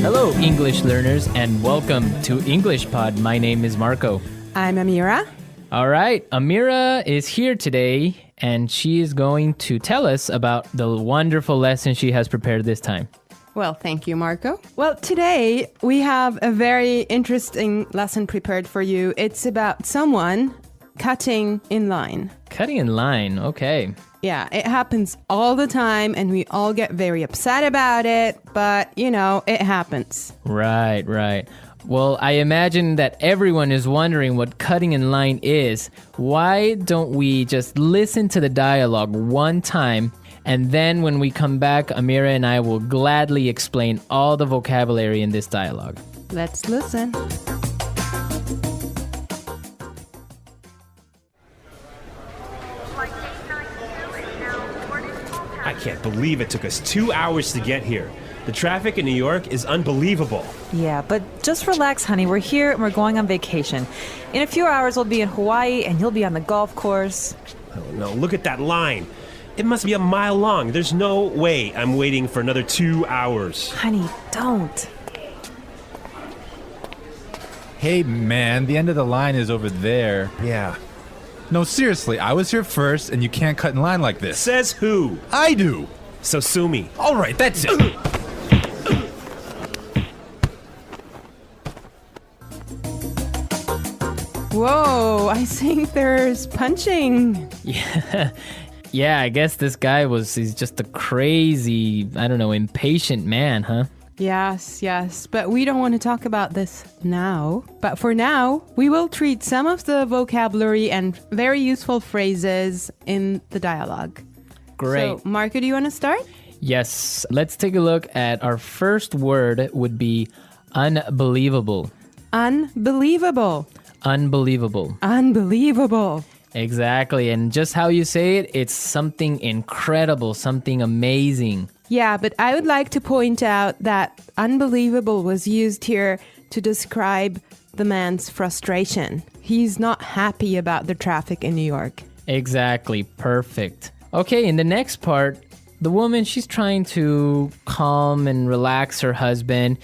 Hello, English learners, and welcome to English Pod. My name is Marco. I'm Amira. All right, Amira is here today, and she is going to tell us about the wonderful lesson she has prepared this time. Well, thank you, Marco. Well, today we have a very interesting lesson prepared for you. It's about someone cutting in line. Cutting in line, okay. Yeah, it happens all the time and we all get very upset about it, but it happens. Right. Well, I imagine that everyone is wondering what cutting in line is. Why don't we just listen to the dialogue one time, and then when we come back, Amira and I will gladly explain all the vocabulary in this dialogue. Let's listen. I can't believe it took us 2 hours to get here. The traffic in New York is unbelievable. Yeah, but just relax, honey. We're here and we're going on vacation. In a few hours, we'll be in Hawaii and you'll be on the golf course. Oh no, look at that line. It must be a mile long. There's no way I'm waiting for another 2 hours. Honey, don't. Hey, man, the end of the line is over there. Yeah. No, seriously, I was here first, and you can't cut in line like this. Says who? I do. So sue me. All right, that's it. Whoa, I think there's punching. Yeah, I guess this guy he's just a crazy, impatient man, huh? Yes, but we don't want to talk about this now. But for now, we will treat some of the vocabulary and very useful phrases in the dialogue. Great. So, Marco, do you want to start? Yes, let's take a look at our first word would be unbelievable. Unbelievable. Unbelievable. Unbelievable. Exactly, and just how you say it, it's something incredible, something amazing. Yeah, but I would like to point out that unbelievable was used here to describe the man's frustration. He's not happy about the traffic in New York. Exactly, perfect. Okay, in the next part, the woman, she's trying to calm and relax her husband,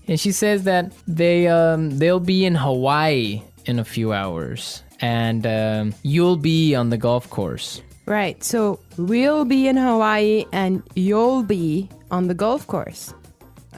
and she says that they'll be in Hawaii in a few hours, and you'll be on the golf course. Right, so we'll be in Hawaii and you'll be on the golf course.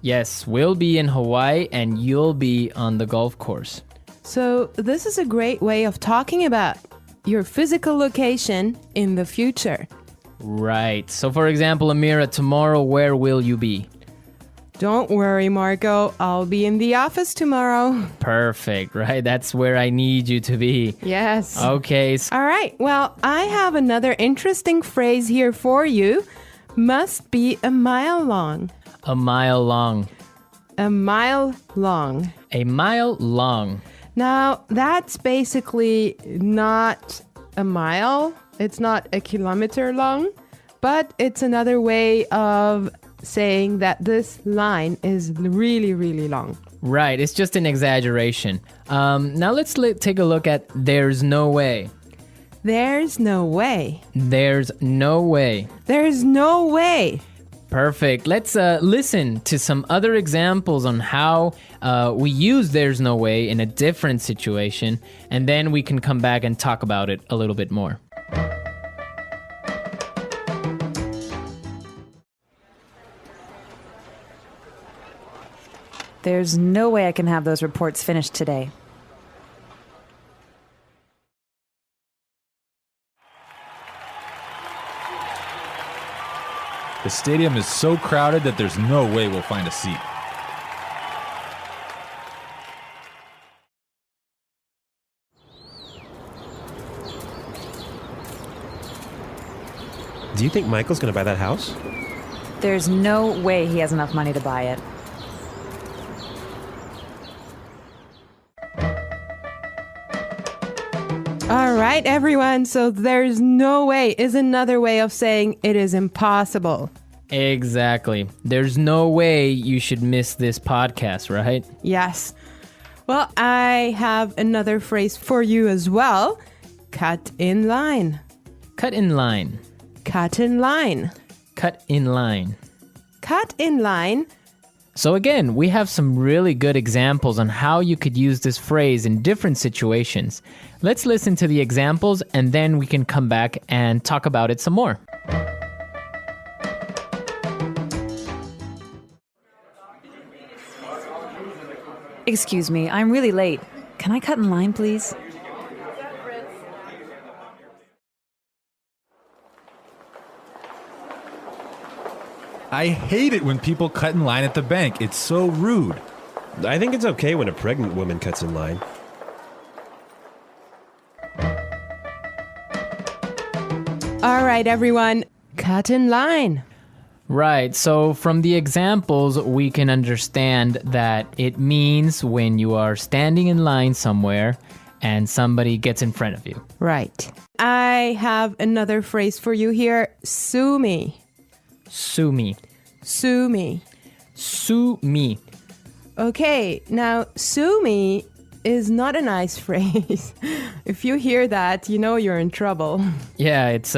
Yes, we'll be in Hawaii and you'll be on the golf course. So this is a great way of talking about your physical location in the future. Right. So for example, Amira, tomorrow, where will you be? Don't worry, Marco. I'll be in the office tomorrow. Perfect, right? That's where I need you to be. Yes. Okay. All right. Well, I have another interesting phrase here for you. Must be a mile long. A mile long. A mile long. A mile long. Now, that's basically not a mile. It's not a kilometer long, but it's another way of saying that this line is really, really long. Right, it's just an exaggeration. Now let's take a look at there's no way. There's no way. There's no way. There's no way. Perfect. Let's listen to some other examples on how we use there's no way in a different situation, and then we can come back and talk about it a little bit more. There's no way I can have those reports finished today. The stadium is so crowded that there's no way we'll find a seat. Do you think Michael's gonna buy that house? There's no way he has enough money to buy it. All right, everyone. So there's no way is another way of saying it is impossible. Exactly. There's no way you should miss this podcast, right? Yes. Well, I have another phrase for you as well. Cut in line. Cut in line. Cut in line. Cut in line. Cut in line So again, we have some really good examples on how you could use this phrase in different situations. Let's listen to the examples and then we can come back and talk about it some more. Excuse me, I'm really late. Can I cut in line, please? I hate it when people cut in line at the bank. It's so rude. I think it's okay when a pregnant woman cuts in line. All right, everyone, cut in line. Right, so from the examples, we can understand that it means when you are standing in line somewhere and somebody gets in front of you. Right. I have another phrase for you here. Sue me. Sue me. Sue me. Sue me. Okay, now sue me is not a nice phrase. If you hear that, you know you're in trouble. Yeah, it's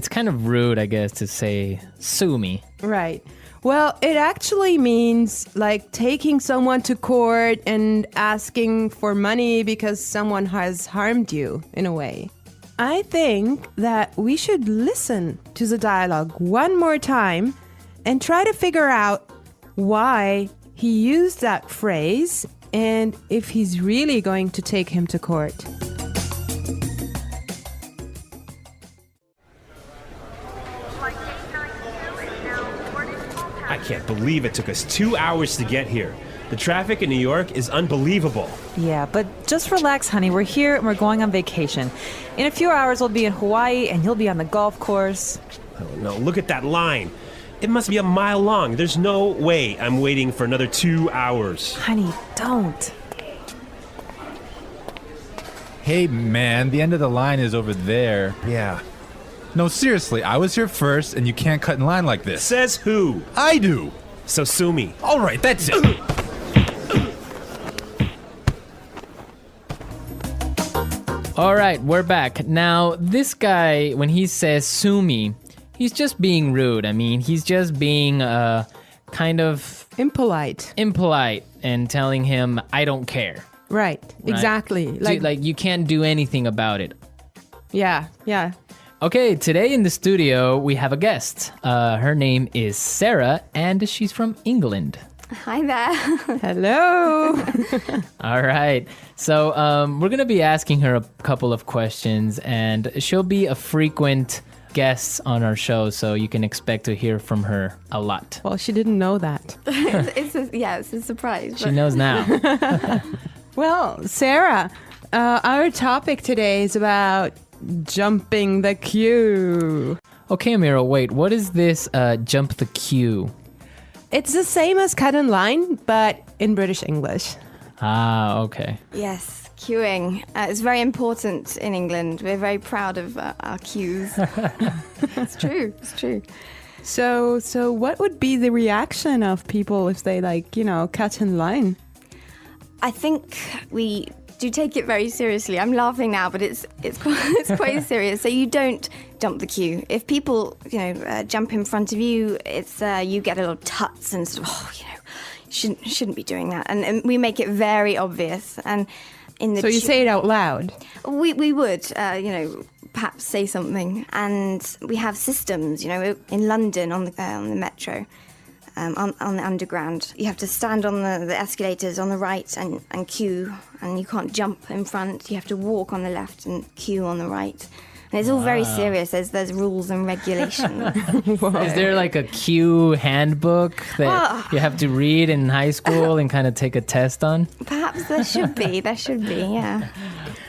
kind of rude, I guess, to say sue me. Right. Well, it actually means like taking someone to court and asking for money because someone has harmed you in a way. I think that we should listen to the dialogue one more time and try to figure out why he used that phrase and if he's really going to take him to court. I can't believe it took us 2 hours to get here. The traffic in New York is unbelievable. Yeah, but just relax, honey. We're here and we're going on vacation. In a few hours, we'll be in Hawaii and you'll be on the golf course. Oh no, look at that line. It must be a mile long. There's no way I'm waiting for another 2 hours. Honey, don't. Hey, man, the end of the line is over there. Yeah. No, seriously, I was here first and you can't cut in line like this. Says who? I do. So sue me. All right, that's it. All right, we're back. Now, this guy, when he says sue me, he's just being rude. I mean, he's just being kind of Impolite. and telling him, I don't care. Right. Exactly. Like you can't do anything about it. Yeah. Okay, today in the studio, we have a guest. Her name is Sarah, and she's from England. Hi there. Hello. All right. So we're going to be asking her a couple of questions, and she'll be a frequent guest on our show, so you can expect to hear from her a lot. Well, she didn't know that. it's a surprise. She knows now. Well, Sarah, our topic today is about jumping the queue. Okay, Amira, wait. What is this jump the queue? It's the same as cut in line, but in British English. Ah, okay. Yes, queuing. It's very important in England. We're very proud of our queues. It's true. So what would be the reaction of people if they cut in line? I think we do take it very seriously. I'm laughing now, but it's quite serious. So you don't jump the queue. If people jump in front of you, it's you get a little tuts and sort of shouldn't be doing that. And we make it very obvious. And in the So you say it out loud. We would perhaps say something. And we have systems. In London on the metro. On the underground, you have to stand on the escalators on the right and queue, and you can't jump in front. You have to walk on the left and queue on the right. And it's all very serious. There's rules and regulations. Is there like a queue handbook that you have to read in high school and kind of take a test on? Perhaps there should be, yeah.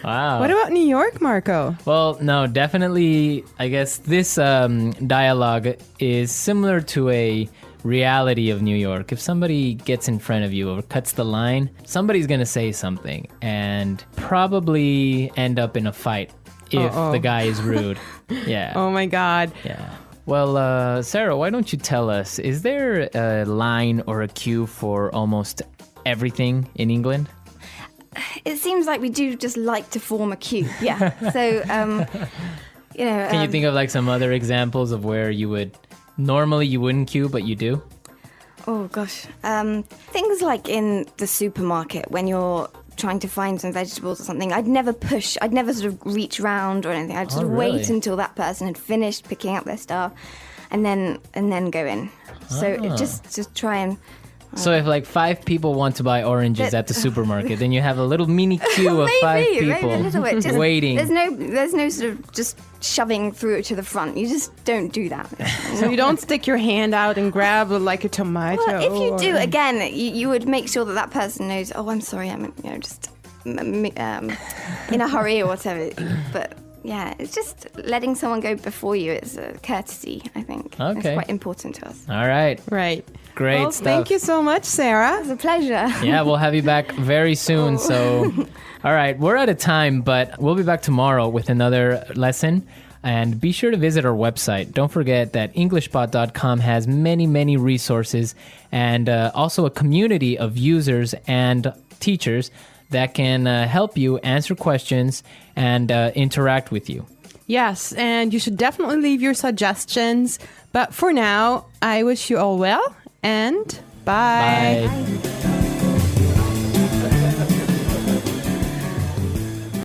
Wow. What about New York, Marco? Well, no, definitely, I guess this dialogue is similar to a reality of New York. If somebody gets in front of you or cuts the line, somebody's going to say something and probably end up in a fight if the guy is rude. Yeah. Oh my God. Yeah. Well, Sarah, why don't you tell us, is there a line or a queue for almost everything in England? It seems like we do just like to form a queue. Yeah. So, Can you think of like some other examples of where you would normally you wouldn't queue, but you do? Oh gosh. Things like in the supermarket when you're trying to find some vegetables or something, I'd never sort of reach round or anything. I'd sort of really? wait until that person had finished picking up their stuff and then go in. So just try and So if like 5 people want to buy oranges at the supermarket, then you have a little mini queue of 5 people maybe a little bit. Just, waiting. There's no sort of just shoving through to the front. You just don't do that. So you don't stick your hand out and grab like a tomato. Well, if you do, or- again, you would make sure that person knows. Oh, I'm sorry, I'm just in a hurry or whatever. But yeah, it's just letting someone go before you. It's a courtesy, I think. Okay. It's quite important to us. All right. Right. Great Well, stuff. thank you so much, Sarah. It's a pleasure. Yeah, we'll have you back very soon. So, all right, we're out of time, but we'll be back tomorrow with another lesson. And be sure to visit our website. Don't forget that EnglishBot.com has many, many resources and also a community of users and teachers that can help you answer questions and interact with you. Yes, and you should definitely leave your suggestions. But for now, I wish you all well and bye. Bye.